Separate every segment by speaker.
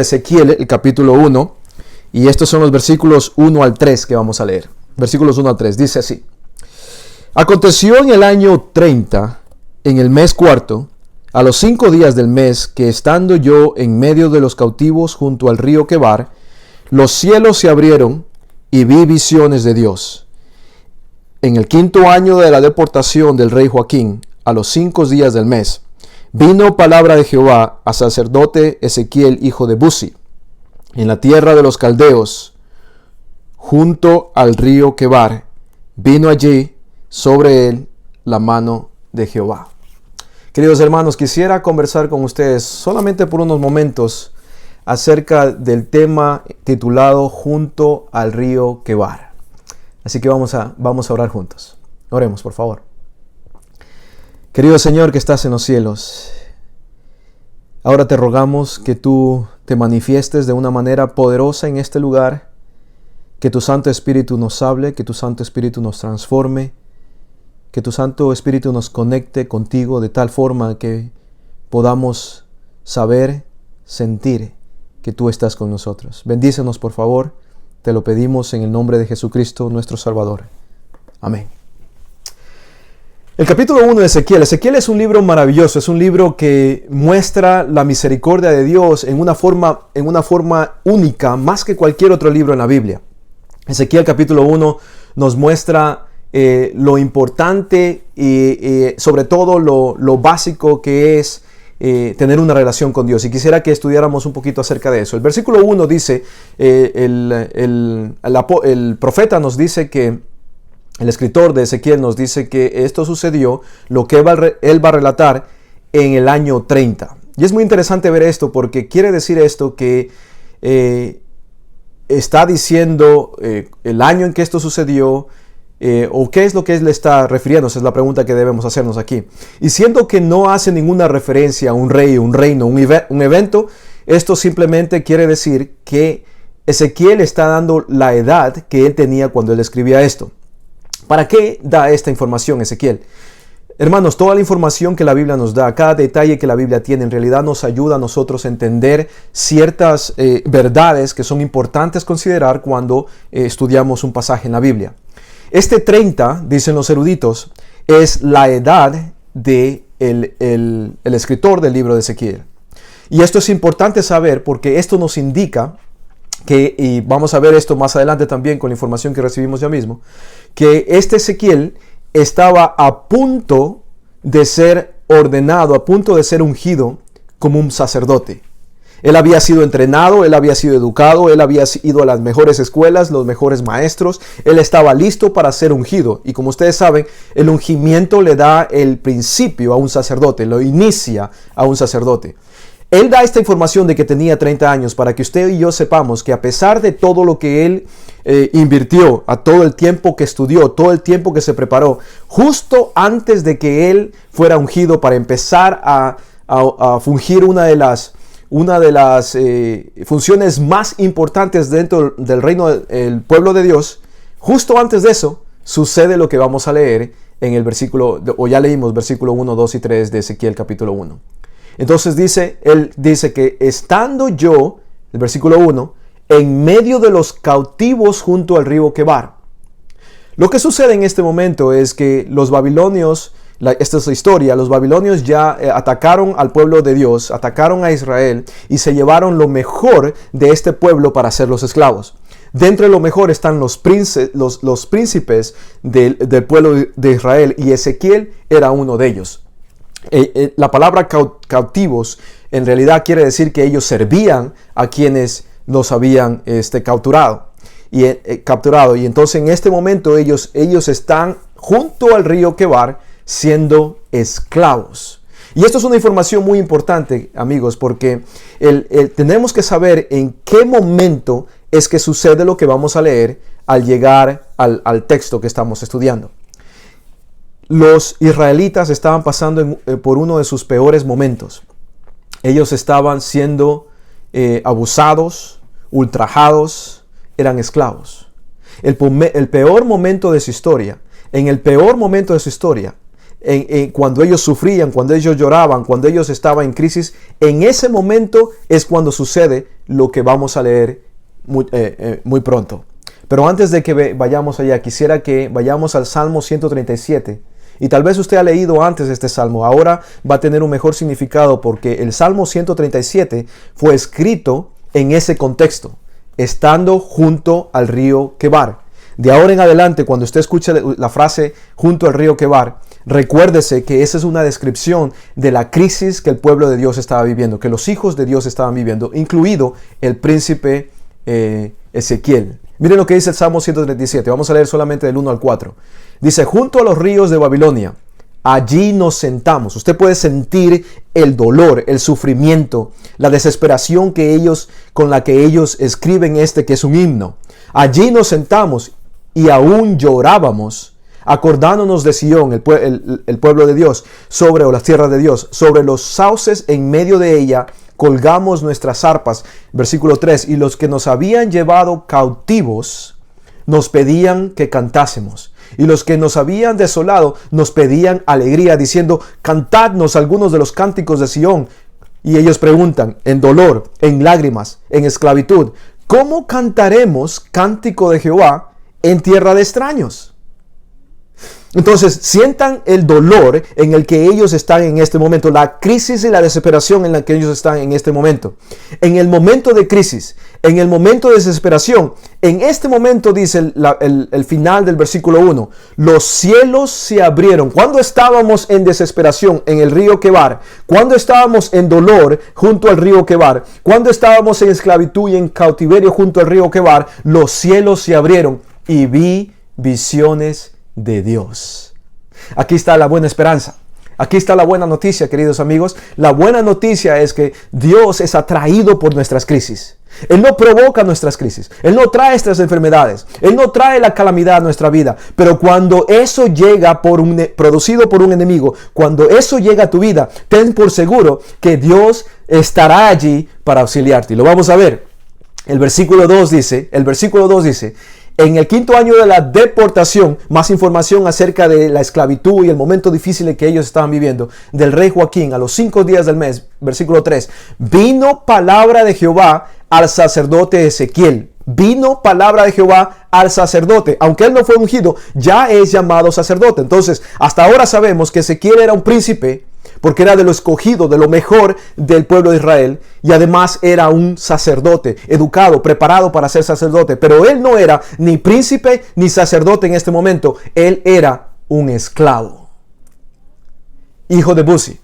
Speaker 1: Ezequiel, el capítulo 1, y estos son los versículos 1 al 3 que vamos a leer. Versículos 1 al 3, dice así: Aconteció en el año 30, en el mes cuarto, a los 5 días del mes, que estando yo en medio de los cautivos junto al río Quebar, los cielos se abrieron y vi visiones de Dios. En el 5º año de la deportación del rey Joaquín, a los 5 días del mes, vino palabra de Jehová a sacerdote Ezequiel, hijo de Buzi, en la tierra de los caldeos, junto al río Quebar. Vino allí sobre él la mano de Jehová. Queridos hermanos, quisiera conversar con ustedes solamente por unos momentos acerca del tema titulado Junto al río Quebar. Así que vamos a orar juntos. Oremos, por favor. Querido Señor que estás en los cielos, ahora te rogamos que tú te manifiestes de una manera poderosa en este lugar, que tu Santo Espíritu nos hable, que tu Santo Espíritu nos transforme, que tu Santo Espíritu nos conecte contigo de tal forma que podamos saber, sentir que tú estás con nosotros. Bendícenos, por favor, te lo pedimos en el nombre de Jesucristo, nuestro Salvador. Amén. El capítulo 1 de Ezequiel. Ezequiel es un libro maravilloso, es un libro que muestra la misericordia de Dios en una forma única, más que cualquier otro libro en la Biblia. Ezequiel capítulo 1 nos muestra lo importante y sobre todo lo básico que es tener una relación con Dios. Y quisiera que estudiáramos un poquito acerca de eso. El versículo 1 dice, el profeta nos dice que, el escritor de Ezequiel nos dice que esto sucedió, lo que él va a relatar en el año 30. Y es muy interesante ver esto porque quiere decir esto que está diciendo el año en que esto sucedió, o qué es lo que él le está refiriéndose, es la pregunta que debemos hacernos aquí. Y siendo que no hace ninguna referencia a un rey, un reino, un evento, esto simplemente quiere decir que Ezequiel está dando la edad que él tenía cuando él escribía esto. ¿Para qué da esta información Ezequiel? Hermanos, toda la información que la Biblia nos da, cada detalle que la Biblia tiene, en realidad nos ayuda a nosotros a entender ciertas verdades que son importantes considerar cuando estudiamos un pasaje en la Biblia. Este 30, dicen los eruditos, es la edad de el escritor del libro de Ezequiel. Y esto es importante saber porque esto nos indica que, y vamos a ver esto más adelante también con la información que recibimos ya mismo, que este Ezequiel estaba a punto de ser ordenado, a punto de ser ungido como un sacerdote. Él había sido entrenado, él había sido educado, él había ido a las mejores escuelas, los mejores maestros, él estaba listo para ser ungido. Y como ustedes saben, el ungimiento le da el principio a un sacerdote, lo inicia a un sacerdote. Él da esta información de que tenía 30 años para que usted y yo sepamos que a pesar de todo lo que él invirtió, a todo el tiempo que estudió, todo el tiempo que se preparó, justo antes de que él fuera ungido para empezar a fungir una de las funciones más importantes dentro del reino del pueblo de Dios, justo antes de eso sucede lo que vamos a leer en el versículo, o ya leímos versículo 1, 2 y 3 de Ezequiel capítulo 1. Entonces él dice que estando yo, el versículo 1, en medio de los cautivos junto al río Quebar. Lo que sucede en este momento es que los babilonios, esta es la historia, los babilonios ya atacaron al pueblo de Dios, atacaron a Israel y se llevaron lo mejor de este pueblo para hacerlos esclavos. Dentro de lo mejor están los príncipes del pueblo de Israel y Ezequiel era uno de ellos. La palabra cautivos en realidad quiere decir que ellos servían a quienes los habían capturado. Y entonces en este momento ellos están junto al río Quebar siendo esclavos. Y esto es una información muy importante, amigos, porque tenemos que saber en qué momento es que sucede lo que vamos a leer al llegar al texto que estamos estudiando. Los israelitas estaban pasando por uno de sus peores momentos. Ellos estaban siendo abusados, ultrajados, eran esclavos. El peor momento de su historia, en el peor momento de su historia, cuando ellos sufrían, cuando ellos lloraban, cuando ellos estaban en crisis, en ese momento es cuando sucede lo que vamos a leer muy pronto. Pero antes de que vayamos allá, quisiera que vayamos al Salmo 137. Y tal vez usted ha leído antes este salmo, ahora va a tener un mejor significado porque el Salmo 137 fue escrito en ese contexto, estando junto al río Quebar. De ahora en adelante, cuando usted escuche la frase junto al río Quebar, recuérdese que esa es una descripción de la crisis que el pueblo de Dios estaba viviendo, que los hijos de Dios estaban viviendo, incluido el príncipe Ezequiel. Miren lo que dice el Salmo 137. Vamos a leer solamente del 1 al 4. Dice, junto a los ríos de Babilonia, allí nos sentamos. Usted puede sentir el dolor, el sufrimiento, la desesperación con la que ellos escriben que es un himno. Allí nos sentamos y aún llorábamos, acordándonos de Sión, el pueblo de Dios, o las tierras de Dios, sobre los sauces en medio de ella, colgamos nuestras arpas. Versículo 3, y los que nos habían llevado cautivos nos pedían que cantásemos. Y los que nos habían desolado nos pedían alegría, diciendo, cantadnos algunos de los cánticos de Sión. Y ellos preguntan, en dolor, en lágrimas, en esclavitud, ¿cómo cantaremos cántico de Jehová en tierra de extraños? Entonces, sientan el dolor en el que ellos están en este momento, la crisis y la desesperación en la que ellos están en este momento. En el momento de crisis, en el momento de desesperación, en este momento dice el final del versículo 1, los cielos se abrieron. Cuando estábamos en desesperación en el río Quebar, cuando estábamos en dolor junto al río Quebar, cuando estábamos en esclavitud y en cautiverio junto al río Quebar, los cielos se abrieron y vi visiones de Dios. Aquí está la buena esperanza. Aquí está la buena noticia, queridos amigos. La buena noticia es que Dios es atraído por nuestras crisis. Él no provoca nuestras crisis. Él no trae estas enfermedades. Él no trae la calamidad a nuestra vida. Pero cuando eso llega producido por un enemigo, cuando eso llega a tu vida, ten por seguro que Dios estará allí para auxiliarte. Y lo vamos a ver. El versículo 2 dice, en el 5º año de la deportación, más información acerca de la esclavitud y el momento difícil en que ellos estaban viviendo, del rey Joaquín, a los 5 días del mes, versículo 3, vino palabra de Jehová al sacerdote Ezequiel. Vino palabra de Jehová al sacerdote. Aunque él no fue ungido, ya es llamado sacerdote. Entonces, hasta ahora sabemos que Ezequiel era un príncipe, porque era de lo escogido, de lo mejor del pueblo de Israel, y además era un sacerdote, educado, preparado para ser sacerdote, pero él no era ni príncipe ni sacerdote en este momento, él era un esclavo. Hijo de Buzi,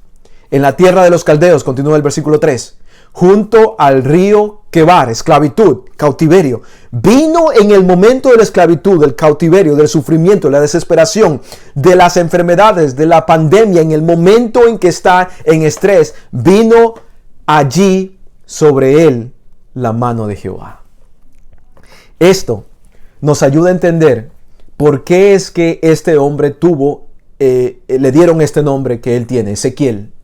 Speaker 1: en la tierra de los caldeos, continúa el versículo 3, junto al río Quebar, esclavitud, cautiverio. Vino en el momento de la esclavitud, del cautiverio, del sufrimiento, de la desesperación, de las enfermedades, de la pandemia, en el momento en que está en estrés, vino allí sobre él la mano de Jehová. Esto nos ayuda a entender por qué es que este hombre le dieron este nombre que él tiene, Ezequiel.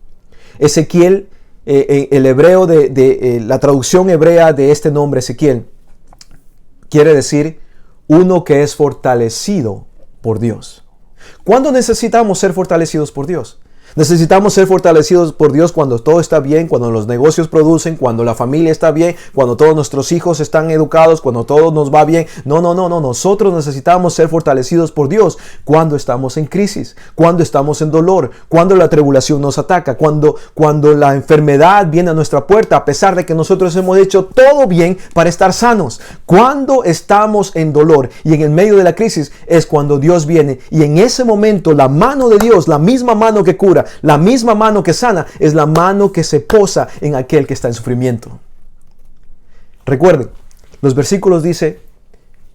Speaker 1: Ezequiel, el hebreo la traducción hebrea de este nombre Ezequiel quiere decir uno que es fortalecido por Dios. ¿Cuándo necesitamos ser fortalecidos por Dios? Necesitamos ser fortalecidos por Dios cuando todo está bien, cuando los negocios producen, cuando la familia está bien, cuando todos nuestros hijos están educados, cuando todo nos va bien. No. Nosotros necesitamos ser fortalecidos por Dios cuando estamos en crisis, cuando estamos en dolor, cuando la tribulación nos ataca, cuando la enfermedad viene a nuestra puerta, a pesar de que nosotros hemos hecho todo bien para estar sanos. Cuando estamos en dolor y en el medio de la crisis es cuando Dios viene, y en ese momento la mano de Dios, la misma mano que cura, la misma mano que sana, es la mano que se posa en aquel que está en sufrimiento. Recuerden, los versículos dicen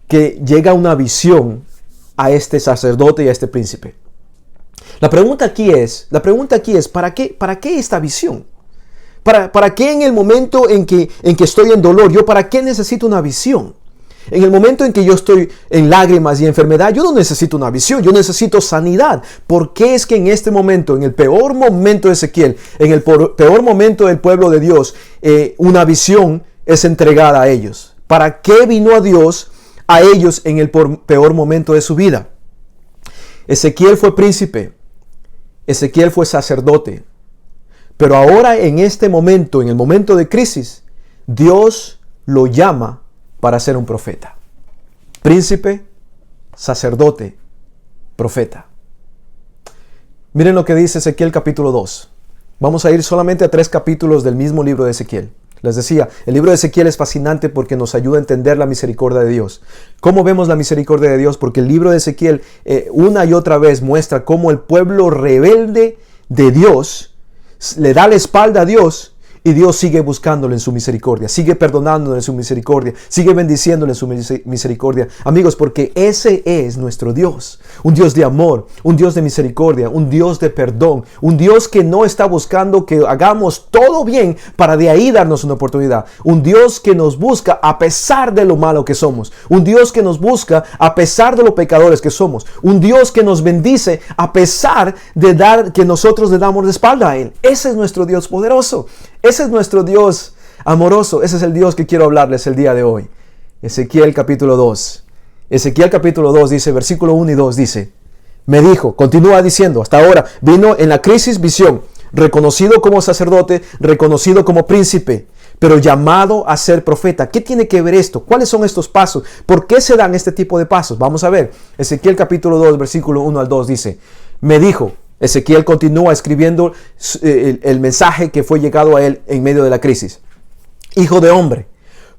Speaker 1: que llega una visión a este sacerdote y a este príncipe. La pregunta aquí es, ¿para qué esta visión? ¿Para qué en el momento en que estoy en dolor? ¿Para qué necesito una visión? En el momento en que yo estoy en lágrimas y enfermedad, yo no necesito una visión, yo necesito sanidad. ¿Por qué es que en este momento, en el peor momento de Ezequiel, en el peor momento del pueblo de Dios, una visión es entregada a ellos? ¿Para qué vino a Dios a ellos en el peor momento de su vida? Ezequiel fue príncipe, Ezequiel fue sacerdote, pero ahora en este momento, en el momento de crisis, Dios lo llama para ser un profeta. Príncipe, sacerdote, profeta. Miren lo que dice Ezequiel capítulo 2. Vamos a ir solamente a 3 capítulos del mismo libro de Ezequiel. Les decía, el libro de Ezequiel es fascinante porque nos ayuda a entender la misericordia de Dios. ¿Cómo vemos la misericordia de Dios? Porque el libro de Ezequiel una y otra vez muestra cómo el pueblo rebelde de Dios le da la espalda a Dios y Dios sigue buscándole en su misericordia, sigue perdonándole en su misericordia, sigue bendiciéndole en su misericordia. Amigos, porque ese es nuestro Dios. Un Dios de amor, un Dios de misericordia, un Dios de perdón, un Dios que no está buscando que hagamos todo bien para de ahí darnos una oportunidad. Un Dios que nos busca a pesar de lo malo que somos. Un Dios que nos busca a pesar de los pecadores que somos. Un Dios que nos bendice a pesar de que nosotros le damos la espalda a Él. Ese es nuestro Dios poderoso. Ese es nuestro Dios amoroso. Ese es el Dios que quiero hablarles el día de hoy. Ezequiel capítulo 2. Ezequiel capítulo 2 dice, versículo 1 y 2 dice, me dijo, continúa diciendo, hasta ahora vino en la crisis visión, reconocido como sacerdote, reconocido como príncipe, pero llamado a ser profeta. ¿Qué tiene que ver esto? ¿Cuáles son estos pasos? ¿Por qué se dan este tipo de pasos? Vamos a ver. Ezequiel capítulo 2, versículo 1 al 2 dice, me dijo, Ezequiel continúa escribiendo el mensaje que fue llegado a él en medio de la crisis. Hijo de hombre,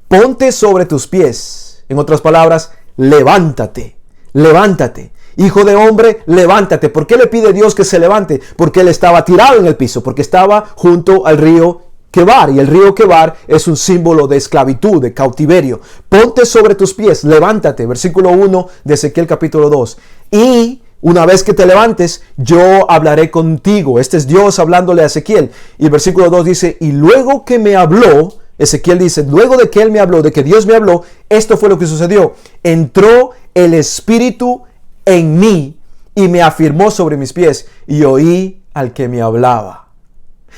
Speaker 1: ponte sobre tus pies. En otras palabras, levántate, levántate. Hijo de hombre, levántate. ¿Por qué le pide Dios que se levante? Porque él estaba tirado en el piso, porque estaba junto al río Quebar, y el río Quebar es un símbolo de esclavitud, de cautiverio. Ponte sobre tus pies, levántate. Versículo 1 de Ezequiel capítulo 2. Y una vez que te levantes, yo hablaré contigo. Este es Dios hablándole a Ezequiel. Y el versículo 2 dice, y luego que me habló, Ezequiel dice, luego de que él me habló, de que Dios me habló, esto fue lo que sucedió. Entró el Espíritu en mí y me afirmó sobre mis pies y oí al que me hablaba.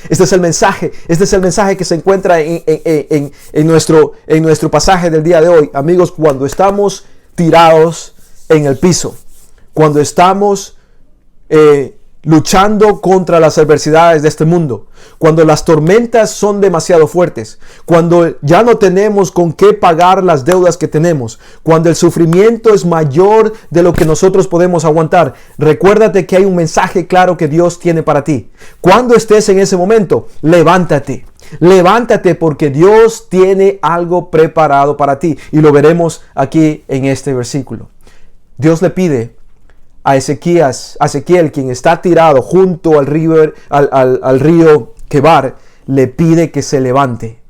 Speaker 1: Este es el mensaje que se encuentra en nuestro pasaje del día de hoy. Amigos, cuando estamos tirados en el piso, cuando estamos luchando contra las adversidades de este mundo, cuando las tormentas son demasiado fuertes, cuando ya no tenemos con qué pagar las deudas que tenemos, cuando el sufrimiento es mayor de lo que nosotros podemos aguantar, recuérdate que hay un mensaje claro que Dios tiene para ti. Cuando estés en ese momento, levántate. Levántate porque Dios tiene algo preparado para ti. Y lo veremos aquí en este versículo. Dios le pide a Ezequiel, quien está tirado junto al río Quebar, le pide que se levante.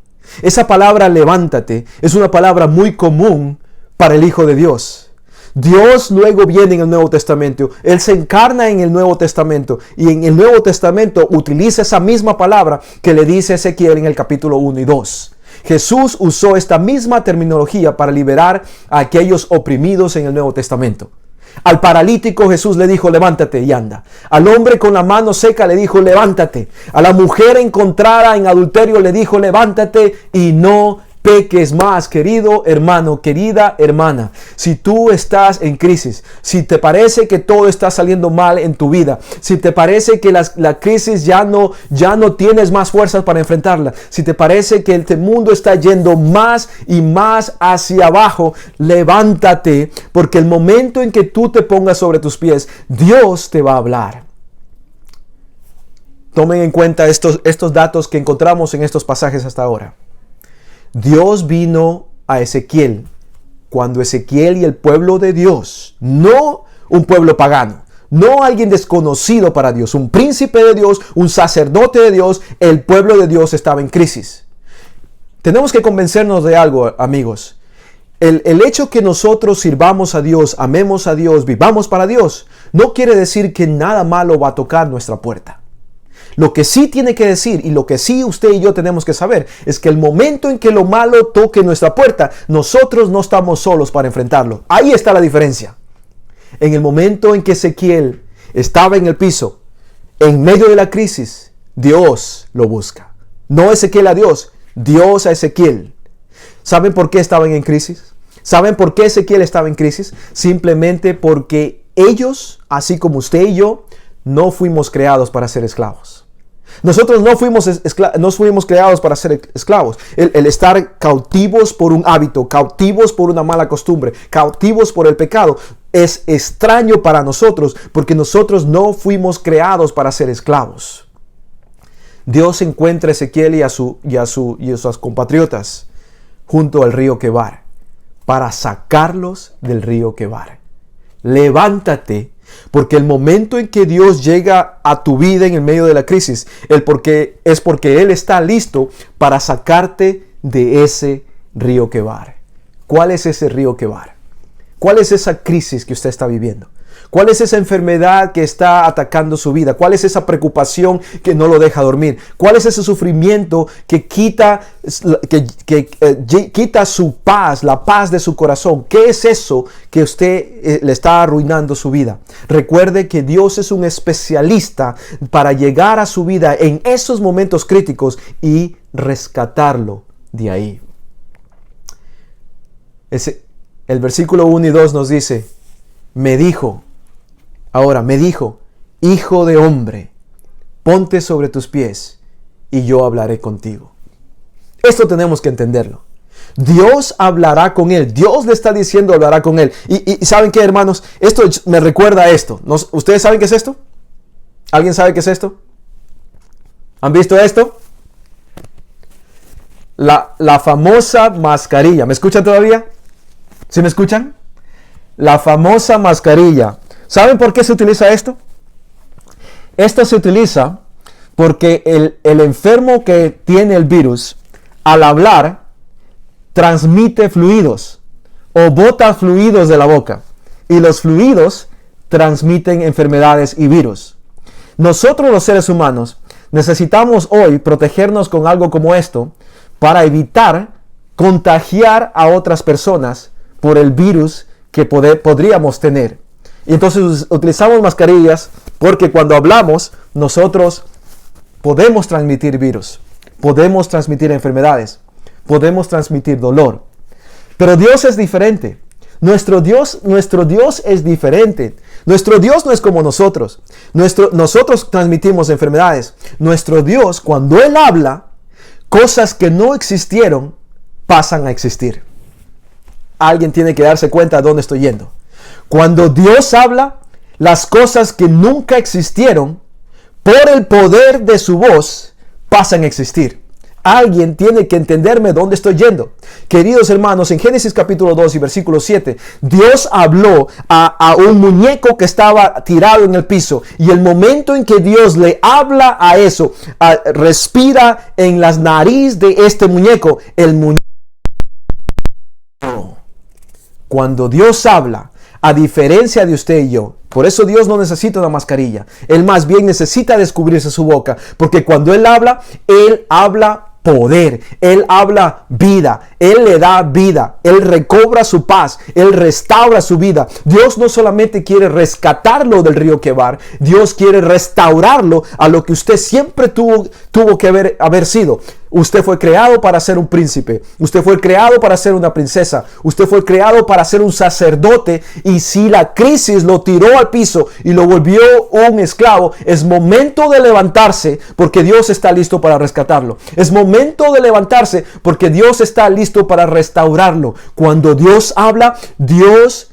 Speaker 1: Esa palabra levántate es una palabra muy común para el Hijo de Dios. Dios luego viene en el Nuevo Testamento. Él se encarna en el Nuevo Testamento. Y en el Nuevo Testamento utiliza esa misma palabra que le dice a Ezequiel en el capítulo 1 y 2. Jesús usó esta misma terminología para liberar a aquellos oprimidos en el Nuevo Testamento. Al paralítico Jesús le dijo, levántate y anda. Al hombre con la mano seca le dijo, levántate. A la mujer encontrada en adulterio le dijo, levántate y no peques más, querido hermano, querida hermana. Si tú estás en crisis, si te parece que todo está saliendo mal en tu vida, si te parece que la crisis ya no tienes más fuerzas para enfrentarla, si te parece que el mundo está yendo más y más hacia abajo, levántate, porque el momento en que tú te pongas sobre tus pies, Dios te va a hablar. Tomen en cuenta estos datos que encontramos en estos pasajes hasta ahora. Dios vino a Ezequiel cuando Ezequiel y el pueblo de Dios, no un pueblo pagano, no alguien desconocido para Dios, un príncipe de Dios, un sacerdote de Dios, el pueblo de Dios estaba en crisis. Tenemos que convencernos de algo, amigos. El hecho que nosotros sirvamos a Dios, amemos a Dios, vivamos para Dios, no quiere decir que nada malo va a tocar nuestra puerta. Lo que sí tiene que decir y lo que sí usted y yo tenemos que saber es que el momento en que lo malo toque nuestra puerta, nosotros no estamos solos para enfrentarlo. Ahí está la diferencia. En el momento en que Ezequiel estaba en el piso, en medio de la crisis, Dios lo busca. No Ezequiel a Dios, Dios a Ezequiel. ¿Saben por qué estaban en crisis? ¿Saben por qué Ezequiel estaba en crisis? Simplemente porque ellos, así como usted y yo, no fuimos creados para ser esclavos. Nosotros no fuimos creados para ser esclavos. El estar cautivos por un hábito, cautivos por una mala costumbre, cautivos por el pecado, es extraño para nosotros porque nosotros no fuimos creados para ser esclavos. Dios encuentra a Ezequiel y a sus compatriotas junto al río Quebar para sacarlos del río Quebar. Levántate, porque el momento en que Dios llega a tu vida en el medio de la crisis, es porque Él está listo para sacarte de ese río Quebar. ¿Cuál es ese río Quebar? ¿Cuál es esa crisis que usted está viviendo? ¿Cuál es esa enfermedad que está atacando su vida? ¿Cuál es esa preocupación que no lo deja dormir? ¿Cuál es ese sufrimiento que quita su paz, la paz de su corazón? ¿Qué es eso que usted le está arruinando su vida? Recuerde que Dios es un especialista para llegar a su vida en esos momentos críticos y rescatarlo de ahí. El versículo 1 y 2 nos dice, me dijo, hijo de hombre, ponte sobre tus pies y yo hablaré contigo. Esto tenemos que entenderlo. Dios hablará con él. Dios le está diciendo hablará con él. Y ¿saben qué, hermanos? Esto me recuerda a esto. ¿Ustedes saben qué es esto? ¿Alguien sabe qué es esto? ¿Han visto esto? La famosa mascarilla. ¿Me escuchan todavía? ¿Sí me escuchan? La famosa mascarilla. ¿Saben por qué se utiliza esto? Esto se utiliza porque el enfermo que tiene el virus, al hablar, transmite fluidos o bota fluidos de la boca. Y los fluidos transmiten enfermedades y virus. Nosotros los seres humanos necesitamos hoy protegernos con algo como esto para evitar contagiar a otras personas por el virus que podríamos tener. Y entonces utilizamos mascarillas porque cuando hablamos nosotros podemos transmitir virus, podemos transmitir enfermedades, podemos transmitir dolor. Pero Dios es diferente. Nuestro Dios es diferente. Nuestro Dios no es como nosotros. Nosotros transmitimos enfermedades. Nuestro Dios, cuando Él habla, cosas que no existieron pasan a existir. Alguien tiene que darse cuenta de dónde estoy yendo. Cuando Dios habla, las cosas que nunca existieron, por el poder de su voz, pasan a existir. Alguien tiene que entenderme dónde estoy yendo. Queridos hermanos, en Génesis capítulo 2 y versículo 7, Dios habló a un muñeco que estaba tirado en el piso. Y el momento en que Dios le habla a eso, respira en las nariz de este muñeco, el muñeco. Cuando Dios habla, a diferencia de usted y yo, por eso Dios no necesita una mascarilla. Él más bien necesita descubrirse su boca. Porque cuando Él habla poder, Él habla vida, Él le da vida, Él recobra su paz, Él restaura su vida. Dios no solamente quiere rescatarlo del río Quebar, Dios quiere restaurarlo a lo que usted siempre tuvo que haber sido. Usted fue creado para ser un príncipe, usted fue creado para ser una princesa, usted fue creado para ser un sacerdote, y si la crisis lo tiró al piso y lo volvió un esclavo, es momento de levantarse porque Dios está listo para rescatarlo. Es momento de levantarse porque Dios está listo para restaurarlo. Cuando Dios habla, Dios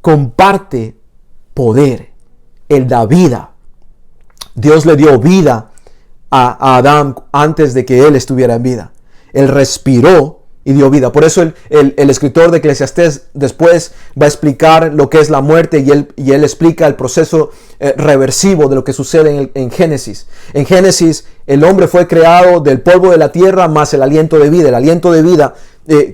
Speaker 1: comparte poder. Él da vida. Dios le dio vida a Adán antes de que él estuviera en vida. Él respiró y dio vida. Por eso el escritor de Eclesiastés después va a explicar lo que es la muerte, y él explica el proceso reversivo de lo que sucede en Génesis. En Génesis el hombre fue creado del polvo de la tierra más el aliento de vida. El aliento de vida,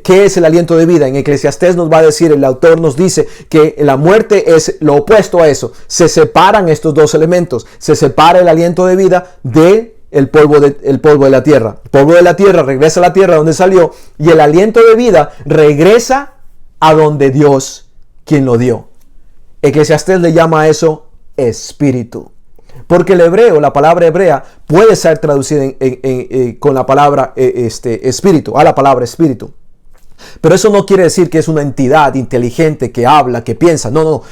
Speaker 1: ¿qué es el aliento de vida? En Eclesiastés nos va a decir, el autor nos dice que la muerte es lo opuesto a eso. Se separan estos dos elementos. Se separa el aliento de vida de el polvo de la tierra. El polvo de la tierra regresa a la tierra donde salió, y el aliento de vida regresa a donde Dios quien lo dio. Eclesiastés le llama a eso espíritu, porque el hebreo, la palabra hebrea, puede ser traducida con la palabra espíritu, a la palabra espíritu. Pero eso no quiere decir que es una entidad inteligente que habla, que piensa. No, no.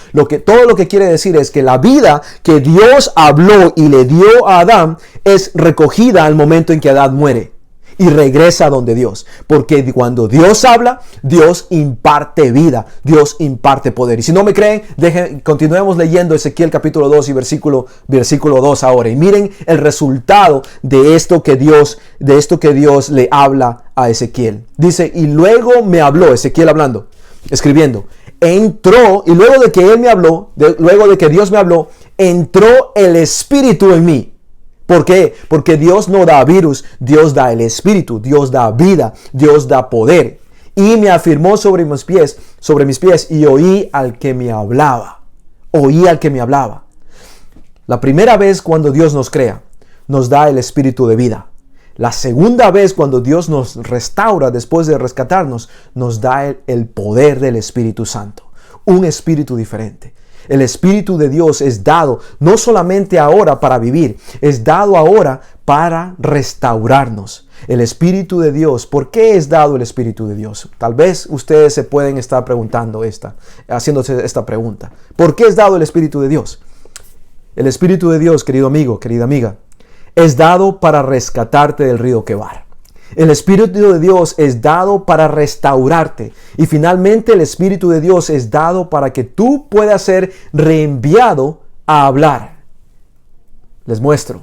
Speaker 1: Todo lo que quiere decir es que la vida que Dios habló y le dio a Adán es recogida al momento en que Adán muere y regresa a donde Dios. Porque cuando Dios habla, Dios imparte vida, Dios imparte poder. Y si no me creen, continuemos leyendo Ezequiel capítulo 2 y versículo 2 ahora. Y miren el resultado de esto que Dios le habla a Ezequiel. Dice, y luego me habló, Ezequiel hablando, escribiendo, entró, y luego de que él me habló, luego de que Dios me habló, entró el Espíritu en mí. ¿Por qué? Porque Dios no da virus, Dios da el Espíritu, Dios da vida, Dios da poder. Y me afirmó sobre mis pies, y oí al que me hablaba. Oí al que me hablaba. La primera vez cuando Dios nos crea, nos da el Espíritu de vida. La segunda vez cuando Dios nos restaura después de rescatarnos, nos da el poder del Espíritu Santo. Un espíritu diferente. El Espíritu de Dios es dado no solamente ahora para vivir, es dado ahora para restaurarnos. El Espíritu de Dios, ¿por qué es dado el Espíritu de Dios? Tal vez ustedes se pueden estar preguntando haciéndose esta pregunta. ¿Por qué es dado el Espíritu de Dios? El Espíritu de Dios, querido amigo, querida amiga, es dado para rescatarte del río Quebar. El Espíritu de Dios es dado para restaurarte. Y finalmente el Espíritu de Dios es dado para que tú puedas ser reenviado a hablar. Les muestro.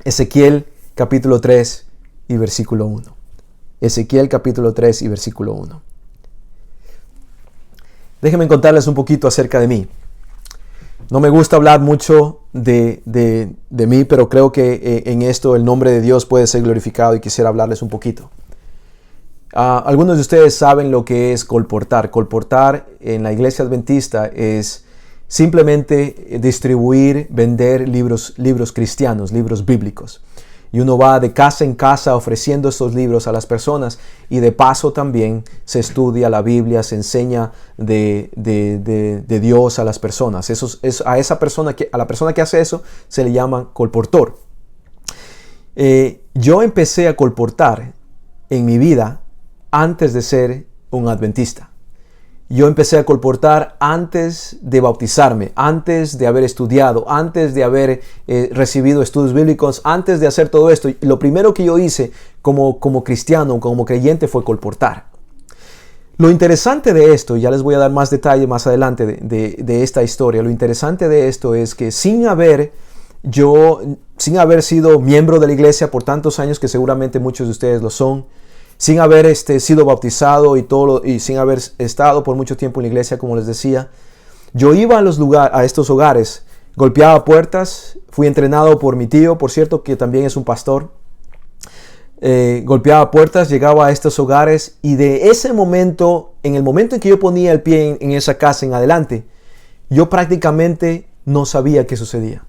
Speaker 1: Ezequiel capítulo 3 y versículo 1. Ezequiel capítulo 3 y versículo 1. Déjenme contarles un poquito acerca de mí. No me gusta hablar mucho de mí, pero creo que en esto el nombre de Dios puede ser glorificado y quisiera hablarles un poquito. Algunos de ustedes saben lo que es colportar. Colportar en la iglesia adventista es simplemente distribuir, vender libros cristianos, libros bíblicos. Y uno va de casa en casa ofreciendo estos libros a las personas y de paso también se estudia la Biblia, se enseña de Dios a las personas. A la persona que hace eso se le llama colportor. Yo empecé a colportar en mi vida antes de ser un adventista. Yo empecé a colportar antes de bautizarme, antes de haber estudiado, antes de haber recibido estudios bíblicos, antes de hacer todo esto. Lo primero que yo hice como cristiano, como creyente, fue colportar. Lo interesante de esto, ya les voy a dar más detalle más adelante de esta historia, lo interesante de esto es que sin haber sido miembro de la iglesia por tantos años, que seguramente muchos de ustedes lo son, sin haber sido bautizado y sin haber estado por mucho tiempo en la iglesia, como les decía, yo iba a estos hogares, golpeaba puertas, fui entrenado por mi tío, por cierto, que también es un pastor. Golpeaba puertas, llegaba a estos hogares y de ese momento, en el momento en que yo ponía el pie en esa casa en adelante, yo prácticamente no sabía qué sucedía.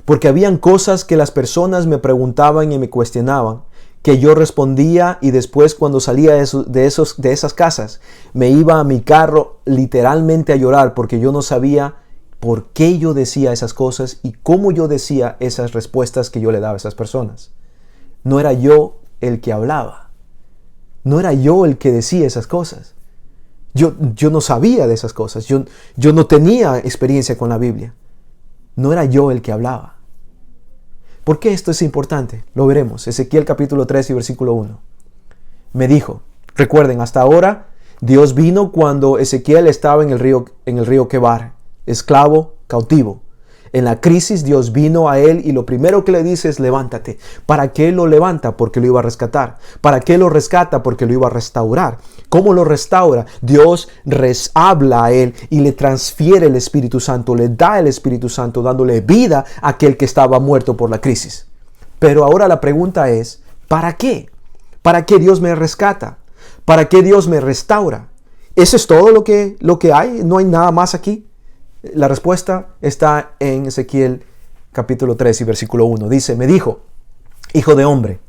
Speaker 1: Porque habían cosas que las personas me preguntaban y me cuestionaban, que yo respondía, y después cuando salía de esas casas me iba a mi carro literalmente a llorar porque yo no sabía por qué yo decía esas cosas y cómo yo decía esas respuestas que yo le daba a esas personas. No era yo el que hablaba, no era yo el que decía esas cosas. Yo no sabía de esas cosas, yo no tenía experiencia con la Biblia, no era yo el que hablaba. ¿Por qué esto es importante? Lo veremos. Ezequiel capítulo 3 y versículo 1. Me dijo, recuerden, hasta ahora Dios vino cuando Ezequiel estaba en el río Quebar, esclavo, cautivo. En la crisis Dios vino a él y lo primero que le dice es levántate. ¿Para qué lo levanta? Porque lo iba a rescatar. ¿Para qué lo rescata? Porque lo iba a restaurar. ¿Cómo lo restaura? Dios habla a él y le transfiere el Espíritu Santo, le da el Espíritu Santo dándole vida a aquel que estaba muerto por la crisis. Pero ahora la pregunta es, ¿para qué? ¿Para qué Dios me rescata? ¿Para qué Dios me restaura? ¿Eso es todo lo que hay? ¿No hay nada más aquí? La respuesta está en Ezequiel capítulo 3 y versículo 1. Dice, me dijo, hijo de hombre,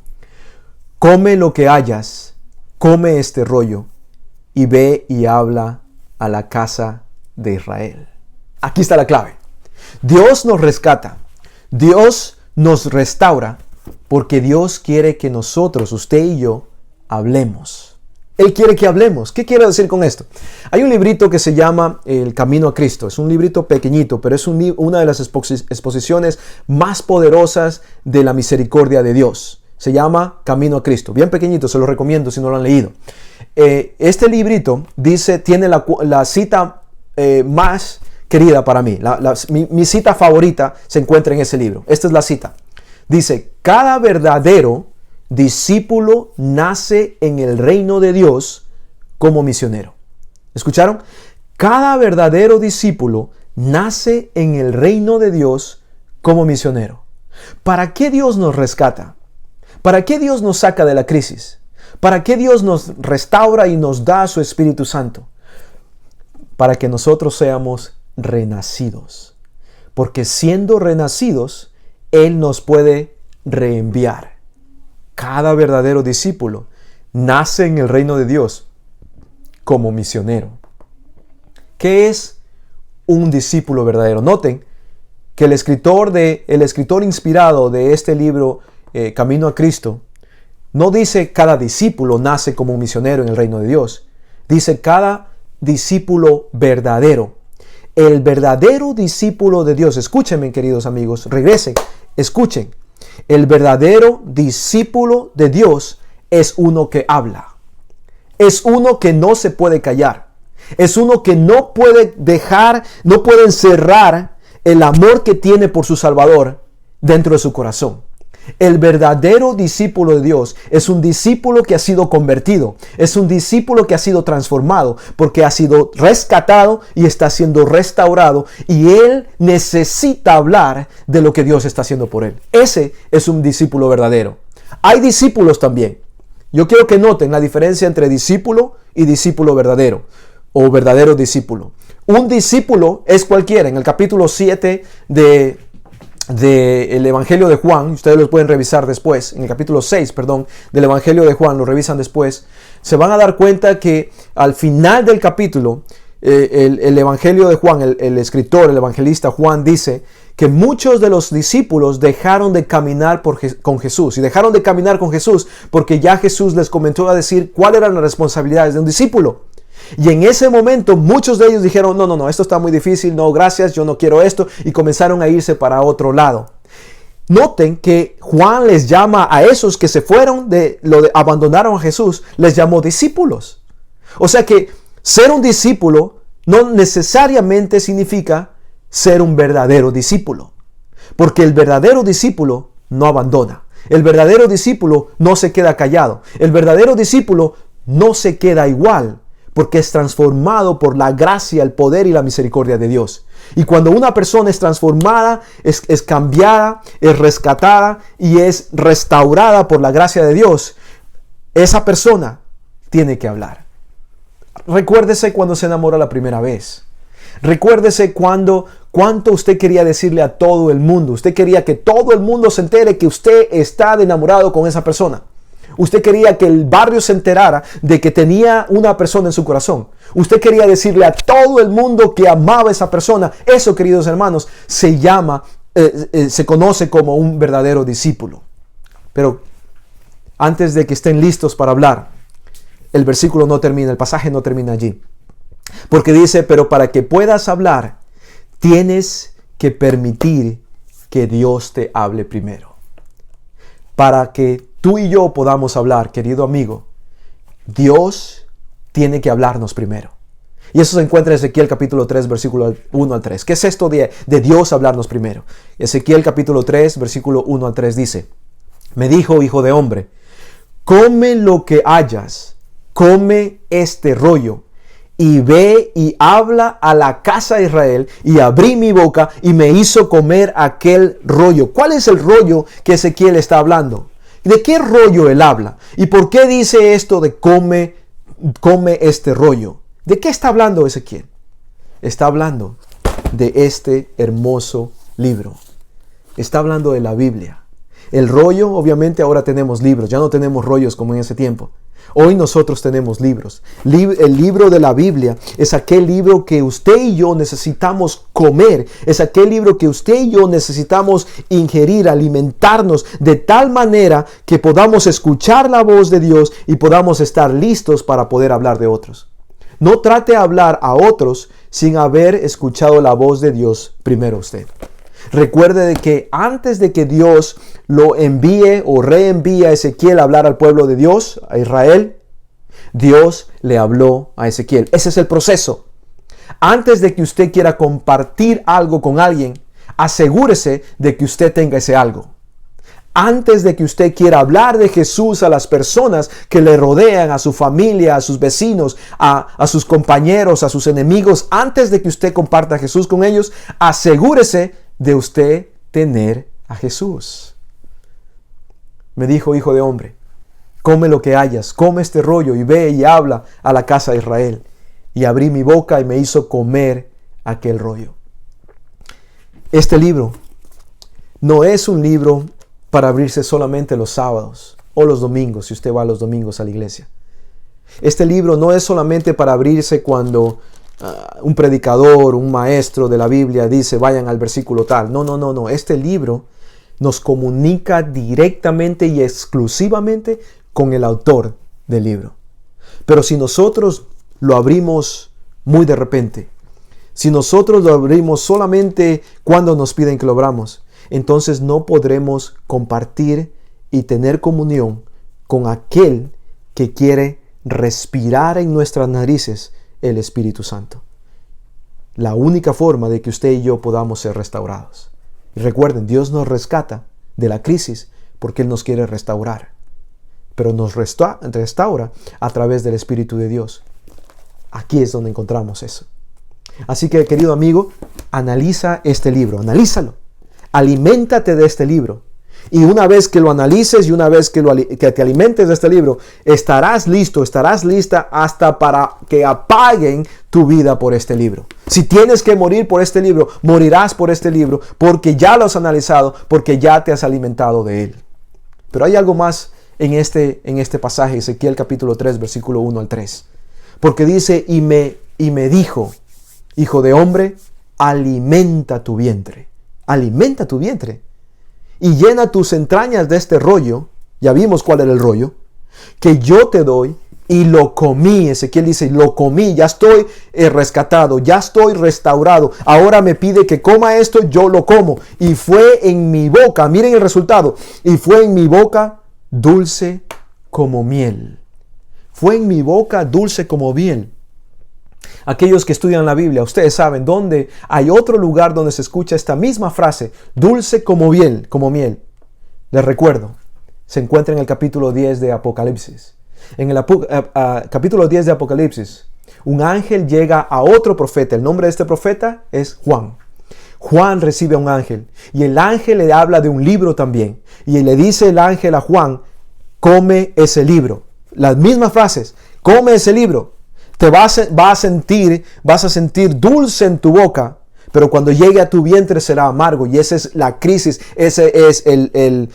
Speaker 1: come lo que hayas, come este rollo y ve y habla a la casa de Israel. Aquí está la clave. Dios nos rescata, Dios nos restaura, porque Dios quiere que nosotros, usted y yo, hablemos. Él quiere que hablemos. ¿Qué quiero decir con esto? Hay un librito que se llama El Camino a Cristo. Es un librito pequeñito, pero es una de las exposiciones más poderosas de la misericordia de Dios. Se llama Camino a Cristo. Bien pequeñito, se lo recomiendo si no lo han leído. Este librito tiene la cita más querida para mí. Mi cita favorita se encuentra en ese libro. Esta es la cita. Dice, cada verdadero discípulo nace en el reino de Dios como misionero. ¿Escucharon? Cada verdadero discípulo nace en el reino de Dios como misionero. ¿Para qué Dios nos rescata? ¿Para qué Dios nos saca de la crisis? ¿Para qué Dios nos restaura y nos da su Espíritu Santo? Para que nosotros seamos renacidos. Porque siendo renacidos, Él nos puede reenviar. Cada verdadero discípulo nace en el reino de Dios como misionero. ¿Qué es un discípulo verdadero? Noten que el escritor inspirado de este libro, Camino a Cristo, no dice cada discípulo nace como un misionero en el reino de Dios. Dice cada discípulo verdadero. El verdadero discípulo de Dios, escúchenme queridos amigos, regresen, escuchen. El verdadero discípulo de Dios es uno que habla. Es uno que no se puede callar. Es uno que no puede no puede encerrar el amor que tiene por su Salvador dentro de su corazón. El verdadero discípulo de Dios es un discípulo que ha sido convertido. Es un discípulo que ha sido transformado porque ha sido rescatado y está siendo restaurado. Y él necesita hablar de lo que Dios está haciendo por él. Ese es un discípulo verdadero. Hay discípulos también. Yo quiero que noten la diferencia entre discípulo y discípulo verdadero o verdadero discípulo. Un discípulo es cualquiera. En el capítulo 7 del Evangelio de Juan, ustedes lo pueden revisar después, en el capítulo 6, del Evangelio de Juan, lo revisan después, se van a dar cuenta que al final del capítulo, el Evangelio de Juan, el escritor, el evangelista Juan dice que muchos de los discípulos dejaron de caminar con Jesús, y dejaron de caminar con Jesús porque ya Jesús les comenzó a decir cuáles eran las responsabilidades de un discípulo. Y en ese momento muchos de ellos dijeron, no, esto está muy difícil, no, gracias, yo no quiero esto, y comenzaron a irse para otro lado. Noten que Juan les llama a esos que se fueron abandonaron a Jesús, les llamó discípulos. O sea que ser un discípulo no necesariamente significa ser un verdadero discípulo, porque el verdadero discípulo no abandona. El verdadero discípulo no se queda callado. El verdadero discípulo no se queda igual, porque es transformado por la gracia, el poder y la misericordia de Dios. Y cuando una persona es transformada, es cambiada, es rescatada y es restaurada por la gracia de Dios, esa persona tiene que hablar. Recuérdese cuando se enamoró la primera vez. Recuérdese cuánto usted quería decirle a todo el mundo. Usted quería que todo el mundo se entere que usted está enamorado con esa persona. Usted quería que el barrio se enterara de que tenía una persona en su corazón. Usted quería decirle a todo el mundo que amaba a esa persona. Eso, queridos hermanos, se conoce como un verdadero discípulo. Pero antes de que estén listos para hablar, el versículo no termina, el pasaje no termina allí. Porque dice, pero para que puedas hablar, tienes que permitir que Dios te hable primero. Para que tú y yo podamos hablar, querido amigo, Dios tiene que hablarnos primero. Y eso se encuentra en Ezequiel capítulo 3, versículo 1 al 3. ¿Qué es esto de Dios hablarnos primero? Ezequiel capítulo 3, versículo 1 al 3 dice, me dijo, hijo de hombre, come lo que hayas, come este rollo, y ve y habla a la casa de Israel, y abrí mi boca y me hizo comer aquel rollo. ¿Cuál es el rollo que Ezequiel está hablando? ¿De qué rollo él habla? ¿Y por qué dice esto de come este rollo? ¿De qué está hablando Ezequiel? Está hablando de este hermoso libro. Está hablando de la Biblia. El rollo, obviamente ahora tenemos libros, ya no tenemos rollos como en ese tiempo. Hoy nosotros tenemos libros. El libro de la Biblia es aquel libro que usted y yo necesitamos comer. Es aquel libro que usted y yo necesitamos ingerir, alimentarnos de tal manera que podamos escuchar la voz de Dios y podamos estar listos para poder hablar de otros. No trate de hablar a otros sin haber escuchado la voz de Dios primero usted. Recuerde de que antes de que Dios lo envíe o reenvíe a Ezequiel a hablar al pueblo de Dios, a Israel, Dios le habló a Ezequiel. Ese es el proceso. Antes de que usted quiera compartir algo con alguien, asegúrese de que usted tenga ese algo. Antes de que usted quiera hablar de Jesús a las personas que le rodean, a su familia, a sus vecinos, a sus compañeros, a sus enemigos, antes de que usted comparta a Jesús con ellos, asegúrese de usted tener a Jesús. Me dijo, hijo de hombre, come lo que hayas, come este rollo y ve y habla a la casa de Israel. Y abrí mi boca y me hizo comer aquel rollo. Este libro no es un libro para abrirse solamente los sábados o los domingos, si usted va los domingos a la iglesia. Este libro no es solamente para abrirse cuando un predicador, un maestro de la Biblia dice vayan al versículo tal. No. Este libro nos comunica directamente y exclusivamente con el autor del libro. Pero si nosotros lo abrimos muy de repente, si nosotros lo abrimos solamente cuando nos piden que lo abramos, entonces no podremos compartir y tener comunión con aquel que quiere respirar en nuestras narices el Espíritu Santo. La única forma de que usted y yo podamos ser restaurados. Y recuerden, Dios nos rescata de la crisis porque Él nos quiere restaurar. Pero nos restaura a través del Espíritu de Dios. Aquí es donde encontramos eso. Así que, querido amigo, analiza este libro, analízalo. Aliméntate de este libro. Y una vez que lo analices y una vez que te alimentes de este libro, estarás listo, estarás lista hasta para que apaguen tu vida por este libro. Si tienes que morir por este libro, morirás por este libro porque ya lo has analizado, porque ya te has alimentado de él. Pero hay algo más en este pasaje, Ezequiel capítulo 3, versículo 1 al 3. Porque dice, y me dijo, hijo de hombre, alimenta tu vientre. Alimenta tu vientre. Y llena tus entrañas de este rollo. Ya vimos cuál era el rollo. Que yo te doy. Y lo comí. Ezequiel dice, lo comí. Ya estoy rescatado. Ya estoy restaurado. Ahora me pide que coma esto. Yo lo como. Y fue en mi boca. Miren el resultado. Y fue en mi boca dulce como miel. Fue en mi boca dulce como miel. Aquellos que estudian la Biblia, ustedes saben dónde hay otro lugar donde se escucha esta misma frase, dulce como miel, como miel. Les recuerdo, se encuentra en el capítulo 10 de Apocalipsis. En el capítulo 10 de Apocalipsis, un ángel llega a otro profeta. El nombre de este profeta es Juan. Juan recibe a un ángel y el ángel le habla de un libro también. Y le dice el ángel a Juan, come ese libro. Las mismas frases, come ese libro. Te vas a sentir dulce en tu boca, pero cuando llegue a tu vientre será amargo. Y esa es la crisis, ese es el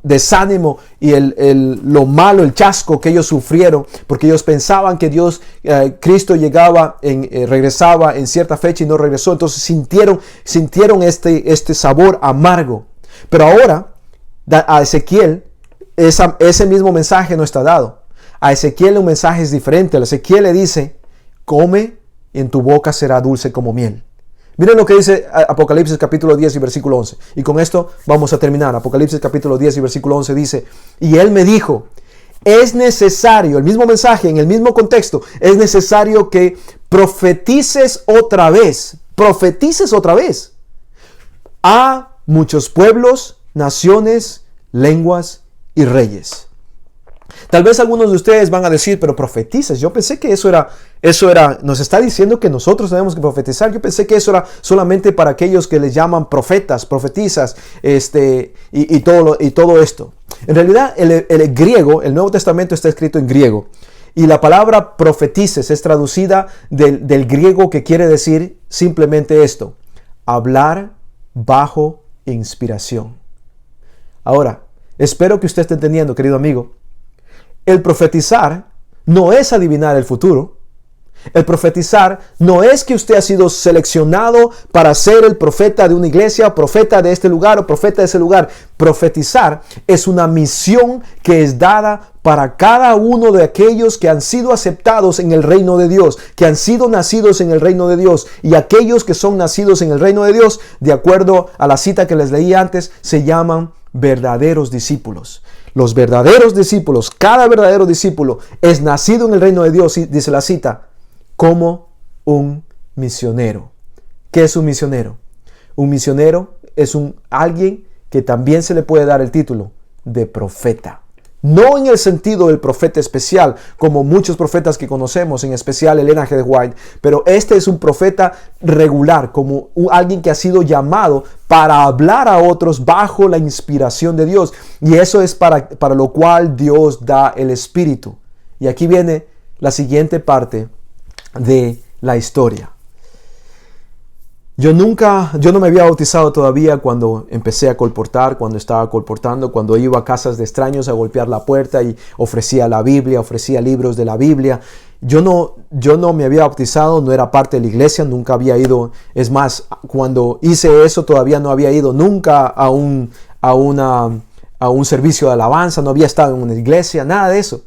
Speaker 1: desánimo y lo malo, el chasco que ellos sufrieron, porque ellos pensaban que Cristo regresaba en cierta fecha y no regresó. Entonces sintieron este sabor amargo. Pero ahora a Ezequiel ese mismo mensaje no está dado. A Ezequiel un mensaje es diferente. A Ezequiel le dice, come y en tu boca será dulce como miel. Miren lo que dice Apocalipsis capítulo 10 y versículo 11. Y con esto vamos a terminar. Apocalipsis capítulo 10 y versículo 11 dice, y él me dijo, es necesario, el mismo mensaje en el mismo contexto, es necesario que profetices otra vez a muchos pueblos, naciones, lenguas y reyes. Tal vez algunos de ustedes van a decir, pero profetizas. Yo pensé que eso era, nos está diciendo que nosotros tenemos que profetizar. Yo pensé que eso era solamente para aquellos que les llaman profetas, profetizas, y todo esto. En realidad, el griego, el Nuevo Testamento está escrito en griego. Y la palabra profetices es traducida del griego que quiere decir simplemente esto: hablar bajo inspiración. Ahora, espero que usted esté entendiendo, querido amigo. El profetizar no es adivinar el futuro. El profetizar no es que usted ha sido seleccionado para ser el profeta de una iglesia, profeta de este lugar o profeta de ese lugar. Profetizar es una misión que es dada para cada uno de aquellos que han sido aceptados en el reino de Dios, que han sido nacidos en el reino de Dios. Y aquellos que son nacidos en el reino de Dios, de acuerdo a la cita que les leí antes, se llaman verdaderos discípulos. Los verdaderos discípulos, cada verdadero discípulo es nacido en el reino de Dios, y dice la cita, como un misionero. ¿Qué es un misionero? Un misionero es alguien que también se le puede dar el título de profeta. No en el sentido del profeta especial, como muchos profetas que conocemos, en especial Elena G. White, pero este es un profeta regular, como alguien que ha sido llamado para hablar a otros bajo la inspiración de Dios. Y eso es para lo cual Dios da el Espíritu. Y aquí viene la siguiente parte de la historia. Yo no me había bautizado todavía cuando empecé a colportar, cuando estaba colportando, cuando iba a casas de extraños a golpear la puerta y ofrecía la Biblia, ofrecía libros de la Biblia. Yo no me había bautizado, no era parte de la iglesia, nunca había ido. Es más, cuando hice eso todavía no había ido nunca a un servicio de alabanza, no había estado en una iglesia, nada de eso.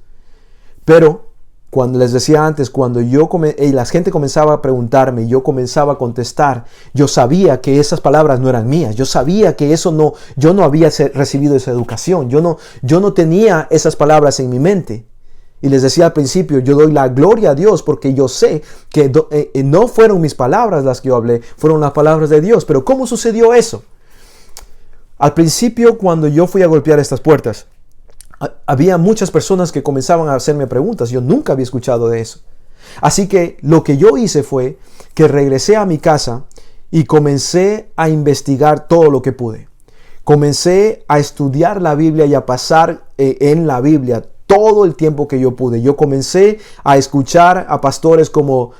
Speaker 1: Pero cuando les decía antes, cuando la gente comenzaba a preguntarme y yo comenzaba a contestar, yo sabía que esas palabras no eran mías. Yo sabía que yo no había recibido esa educación. Yo no tenía esas palabras en mi mente. Y les decía al principio, yo doy la gloria a Dios porque yo sé que no fueron mis palabras las que yo hablé, fueron las palabras de Dios. Pero ¿cómo sucedió eso? Al principio, cuando yo fui a golpear estas puertas, había muchas personas que comenzaban a hacerme preguntas. Yo nunca había escuchado de eso. Así que lo que yo hice fue que regresé a mi casa y comencé a investigar todo lo que pude. Comencé a estudiar la Biblia y a pasar en la Biblia todo el tiempo que yo pude. Yo comencé a escuchar a pastores como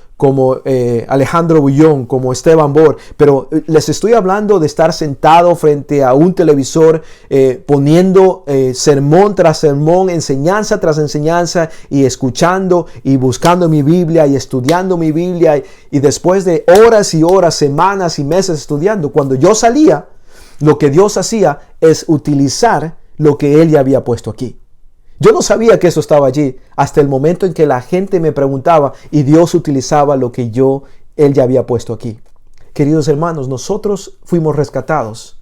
Speaker 1: Alejandro Bullón, como Esteban Bor, pero les estoy hablando de estar sentado frente a un televisor poniendo sermón tras sermón, enseñanza tras enseñanza, y escuchando y buscando mi Biblia y estudiando mi Biblia, y después de horas y horas, semanas y meses estudiando, cuando yo salía, lo que Dios hacía es utilizar lo que Él ya había puesto aquí. Yo no sabía que eso estaba allí hasta el momento en que la gente me preguntaba y Dios utilizaba lo que Él ya había puesto aquí. Queridos hermanos, nosotros fuimos rescatados,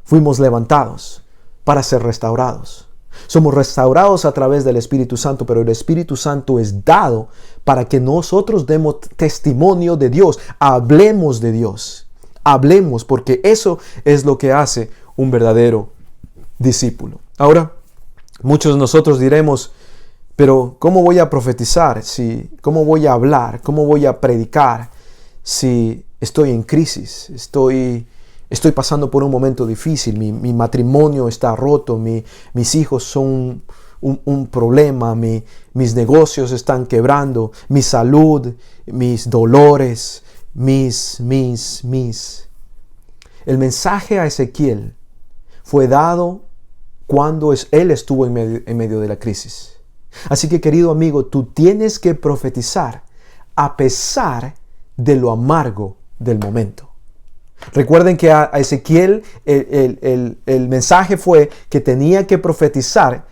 Speaker 1: fuimos levantados para ser restaurados. Somos restaurados a través del Espíritu Santo, pero el Espíritu Santo es dado para que nosotros demos testimonio de Dios, hablemos de Dios. Hablemos, porque eso es lo que hace un verdadero discípulo. Ahora, muchos de nosotros diremos, pero ¿cómo voy a profetizar? ¿Cómo voy a hablar? ¿Cómo voy a predicar si estoy en crisis? Estoy pasando por un momento difícil. Mi matrimonio está roto. Mis hijos son un problema. Mis negocios están quebrando. Mi salud, mis dolores, mis. El mensaje a Ezequiel fue dado cuando él estuvo en medio de la crisis. Así que, querido amigo, tú tienes que profetizar a pesar de lo amargo del momento. Recuerden que a Ezequiel el mensaje fue que tenía que profetizar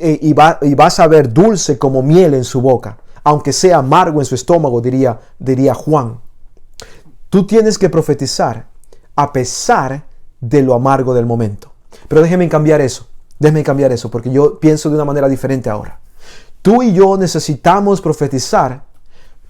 Speaker 1: y va a saber dulce como miel en su boca, aunque sea amargo en su estómago, diría Juan. Tú tienes que profetizar a pesar de lo amargo del momento. Pero déjenme cambiar eso, porque yo pienso de una manera diferente ahora. Tú y yo necesitamos profetizar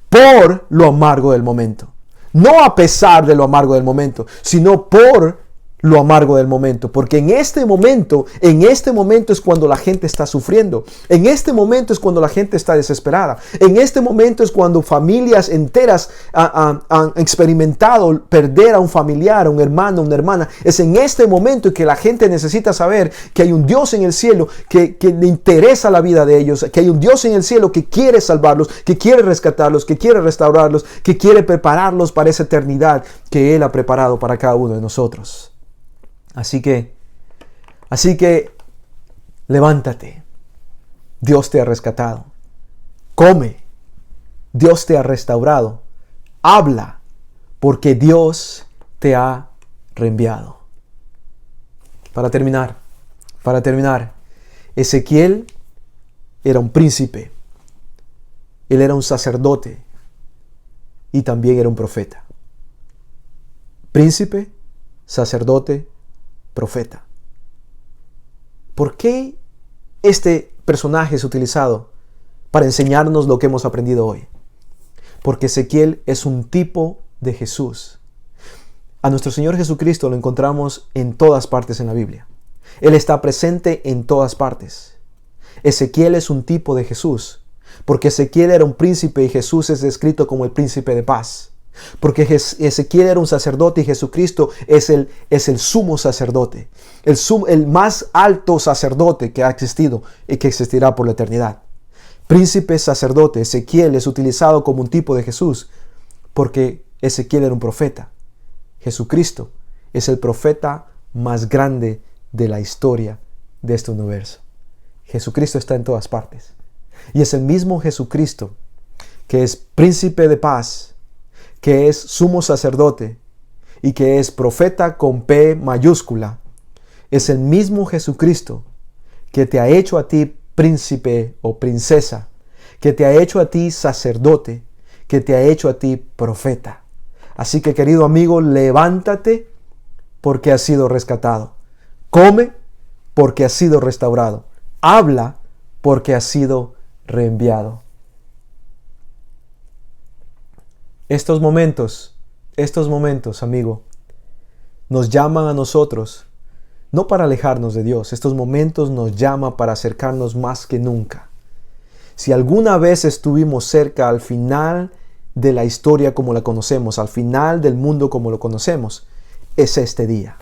Speaker 1: por lo amargo del momento. No a pesar de lo amargo del momento, sino por lo amargo del momento. Porque en este momento es cuando la gente está sufriendo. En este momento es cuando la gente está desesperada. En este momento es cuando familias enteras han experimentado perder a un familiar, a un hermano, a una hermana. Es en este momento que la gente necesita saber que hay un Dios en el cielo que le interesa la vida de ellos, que hay un Dios en el cielo que quiere salvarlos, que quiere rescatarlos, que quiere restaurarlos, que quiere prepararlos para esa eternidad que Él ha preparado para cada uno de nosotros. Así que levántate, Dios te ha rescatado. Come, Dios te ha restaurado. Habla, porque Dios te ha reenviado. Para terminar, Ezequiel era un príncipe, él era un sacerdote y también era un profeta. Príncipe, sacerdote, profeta. ¿Por qué este personaje es utilizado para enseñarnos lo que hemos aprendido hoy? Porque Ezequiel es un tipo de Jesús. A nuestro Señor Jesucristo lo encontramos en todas partes en la Biblia. Él está presente en todas partes. Ezequiel es un tipo de Jesús, porque Ezequiel era un príncipe y Jesús es descrito como el príncipe de paz. Porque Ezequiel era un sacerdote y Jesucristo es el sumo sacerdote, el más alto sacerdote que ha existido y que existirá por la eternidad. Príncipe, sacerdote, Ezequiel es utilizado como un tipo de Jesús porque Ezequiel era un profeta. Jesucristo es el profeta más grande de la historia de este universo. Jesucristo está en todas partes. Y es el mismo Jesucristo que es príncipe de paz, que es sumo sacerdote y que es profeta con P mayúscula. Es el mismo Jesucristo que te ha hecho a ti príncipe o princesa, que te ha hecho a ti sacerdote, que te ha hecho a ti profeta. Así que, querido amigo, levántate porque has sido rescatado. Come porque has sido restaurado. Habla porque has sido reenviado. Estos momentos, amigo, nos llaman a nosotros, no para alejarnos de Dios. Estos momentos nos llaman para acercarnos más que nunca. Si alguna vez estuvimos cerca al final de la historia como la conocemos, al final del mundo como lo conocemos, es este día.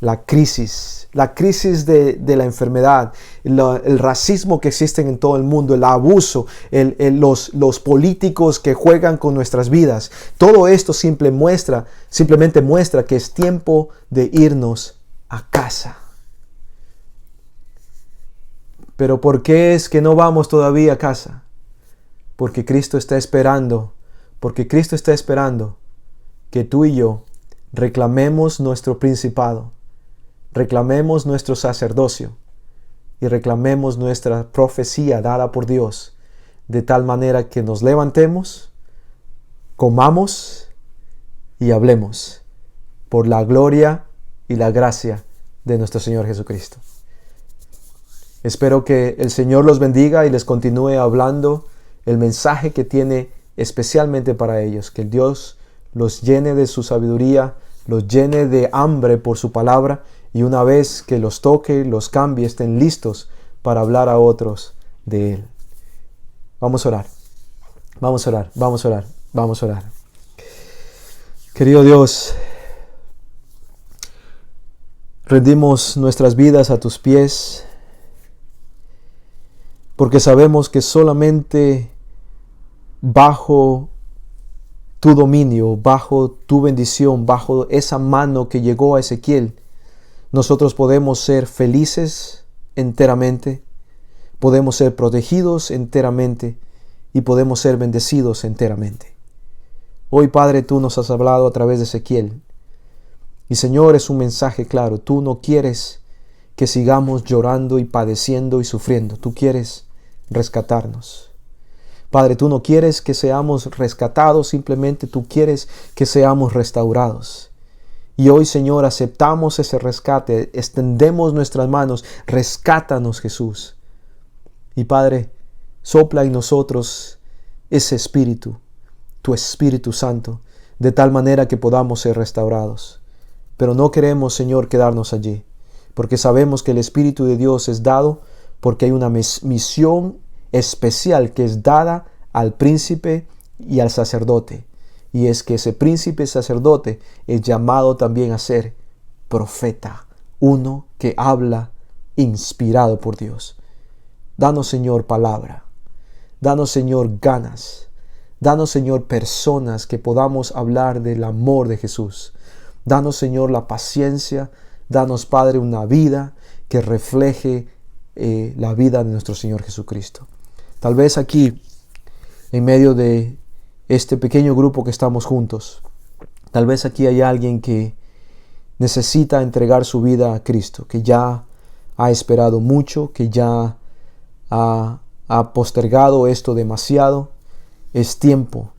Speaker 1: La crisis de la enfermedad, el racismo que existe en todo el mundo, el abuso, los políticos que juegan con nuestras vidas. Todo esto simplemente muestra que es tiempo de irnos a casa. Pero ¿por qué es que no vamos todavía a casa? Porque Cristo está esperando que tú y yo reclamemos nuestro principado, reclamemos nuestro sacerdocio y reclamemos nuestra profecía dada por Dios, de tal manera que nos levantemos, comamos y hablemos por la gloria y la gracia de nuestro Señor Jesucristo. Espero que el Señor los bendiga y les continúe hablando el mensaje que tiene especialmente para ellos. Que Dios los llene de su sabiduría, los llene de hambre por su palabra, y una vez que los toque, los cambie, estén listos para hablar a otros de Él. Vamos a orar. Querido Dios, rendimos nuestras vidas a tus pies, porque sabemos que solamente bajo tu dominio, bajo tu bendición, bajo esa mano que llegó a Ezequiel, nosotros podemos ser felices enteramente, podemos ser protegidos enteramente y podemos ser bendecidos enteramente. Hoy, Padre, tú nos has hablado a través de Ezequiel. Y Señor, es un mensaje claro. Tú no quieres que sigamos llorando y padeciendo y sufriendo. Tú quieres rescatarnos. Padre, tú no quieres que seamos rescatados, simplemente tú quieres que seamos restaurados. Y hoy, Señor, aceptamos ese rescate, extendemos nuestras manos, rescátanos, Jesús. Y Padre, sopla en nosotros ese Espíritu, tu Espíritu Santo, de tal manera que podamos ser restaurados. Pero no queremos, Señor, quedarnos allí, porque sabemos que el Espíritu de Dios es dado porque hay una misión especial que es dada al príncipe y al sacerdote. Y es que ese príncipe y sacerdote es llamado también a ser profeta, uno que habla inspirado por Dios. Danos, Señor, palabra. Danos, Señor, ganas. Danos, Señor, personas que podamos hablar del amor de Jesús. Danos, Señor, la paciencia. Danos, Padre, una vida que refleje la vida de nuestro Señor Jesucristo. Tal vez aquí, en medio de este pequeño grupo que estamos juntos, tal vez aquí hay alguien que necesita entregar su vida a Cristo, que ya ha esperado mucho, que ya ha postergado esto demasiado. Es tiempo.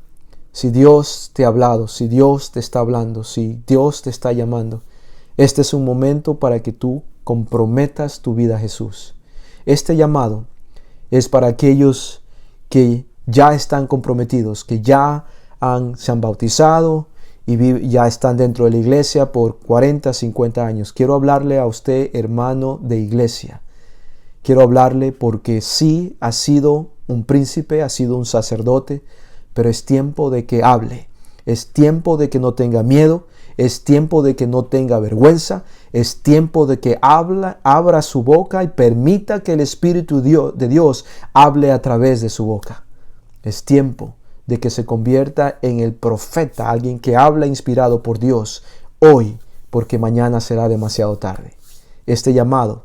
Speaker 1: Si Dios te ha hablado, si Dios te está hablando, si Dios te está llamando, este es un momento para que tú comprometas tu vida a Jesús. Este llamado es para aquellos que ya están comprometidos, que ya se han bautizado y ya están dentro de la iglesia por 40, 50 años. Quiero hablarle a usted, hermano de iglesia. Quiero hablarle porque sí ha sido un príncipe, ha sido un sacerdote, pero es tiempo de que hable. Es tiempo de que no tenga miedo. Es tiempo de que no tenga vergüenza. Es tiempo de que abra su boca y permita que el Espíritu de Dios hable a través de su boca. Es tiempo de que se convierta en el profeta, alguien que habla inspirado por Dios hoy, porque mañana será demasiado tarde. Este llamado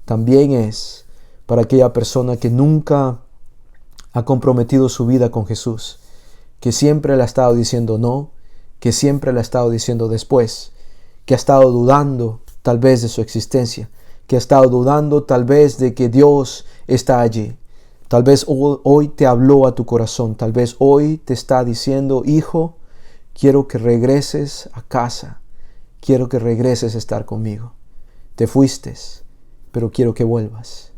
Speaker 1: también es para aquella persona que nunca ha comprometido su vida con Jesús, que siempre le ha estado diciendo no, que siempre le ha estado diciendo después, que ha estado dudando tal vez de su existencia, que ha estado dudando tal vez de que Dios está allí. Tal vez hoy te habló a tu corazón, tal vez hoy te está diciendo, hijo, quiero que regreses a casa, quiero que regreses a estar conmigo. Te fuiste, pero quiero que vuelvas.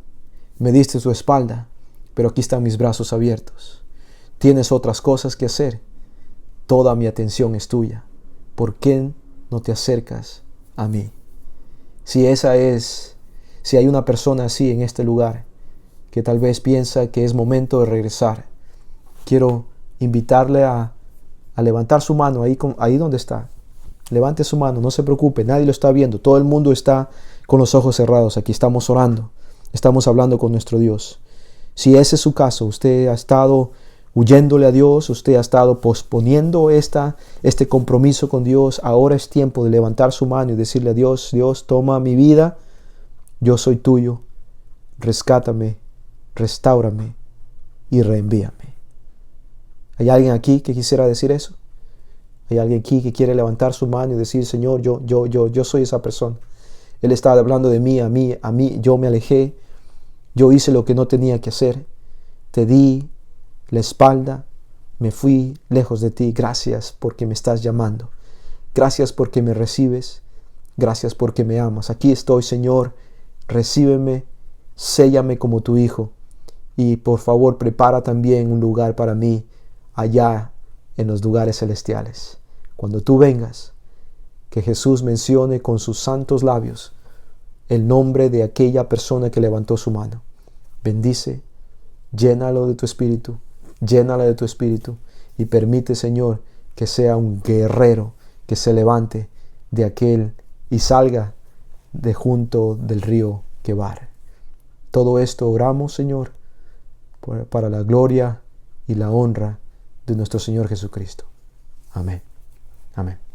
Speaker 1: Me diste tu espalda, pero aquí están mis brazos abiertos. Tienes otras cosas que hacer. Toda mi atención es tuya. ¿Por qué no te acercas a mí? Si hay una persona así en este lugar, que tal vez piensa que es momento de regresar, quiero invitarle a levantar su mano ahí donde está. Levante su mano, no se preocupe, nadie lo está viendo. Todo el mundo está con los ojos cerrados. Aquí estamos orando, estamos hablando con nuestro Dios. Si ese es su caso, usted ha estado huyéndole a Dios, usted ha estado posponiendo este compromiso con Dios, ahora es tiempo de levantar su mano y decirle a Dios, Dios, toma mi vida, yo soy tuyo, rescátame, restáurame y reenvíame. ¿Hay alguien aquí que quisiera decir eso? ¿Hay alguien aquí que quiere levantar su mano y decir, Señor, yo soy esa persona? Él estaba hablando de mí, a mí, yo me alejé, yo hice lo que no tenía que hacer, te di la espalda, me fui lejos de ti. Gracias porque me estás llamando, gracias porque me recibes, gracias porque me amas. Aquí estoy, Señor, recíbeme, séllame como tu hijo y por favor prepara también un lugar para mí allá en los lugares celestiales. Cuando tú vengas, que Jesús mencione con sus santos labios el nombre de aquella persona que levantó su mano. Bendice, llénalo de tu espíritu, llénala de tu espíritu y permite, Señor, que sea un guerrero que se levante de aquel y salga de junto del río Quebar. Todo esto oramos, Señor, para la gloria y la honra de nuestro Señor Jesucristo. Amén. Amén.